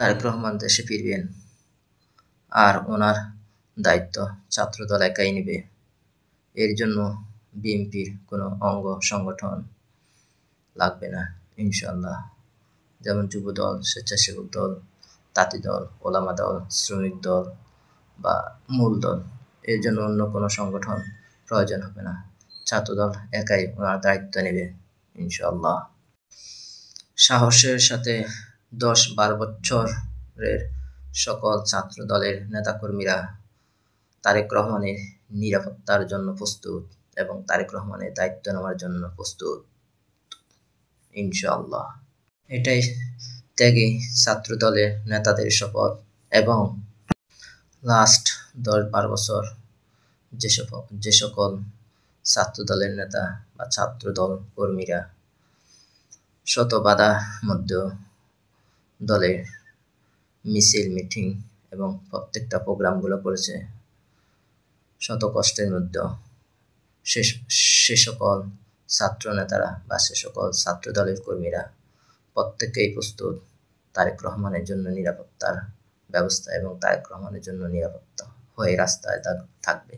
তারেক রহমান দেশে ফিরবেন, আর ওনার দায়িত্ব ছাত্রদল একাই নেবে। এর জন্য বিএনপির কোনো অঙ্গ সংগঠন লাগবে না ইনশাআল্লাহ। যেমন যুবদল, স্বেচ্ছাসেবক দল, তাঁতি দল, ওলামা দল, শ্রমিক দল বা মূল দল, এর জন্য অন্য কোনো সংগঠন প্রয়োজন হবে না। ছাত্রদল একাই ওনার দায়িত্ব নেবে ইনশাআল্লাহ। সাহসের সাথে 10-12 বছরের সকল ছাত্র দলের নেতাকর্মীরা তারেক রহমানের নিরাপত্তার জন্য প্রস্তুত এবং তারেক রহমানের দায়িত্ব নেওয়ার জন্য প্রস্তুত ইনশাআল্লাহ। এটাই ত্যাগী ছাত্র দলের নেতাদের শপথ। এবং লাস্ট 10-12 বছর যে সকল ছাত্র দলের নেতা বা ছাত্র দল কর্মীরা শত বাধার মধ্যেও দলের মিছিল, মিটিং এবং প্রত্যেকটা প্রোগ্রামগুলো করেছে, শত কষ্টের মধ্যেও সে সকল ছাত্র নেতারা বা সে সকল ছাত্র দলের কর্মীরা প্রত্যেকেই প্রস্তুত তারেক রহমানের জন্য নিরাপত্তার ব্যবস্থা এবং তারেক রহমানের জন্য নিরাপত্তা হয়ে রাস্তায় থাকবে।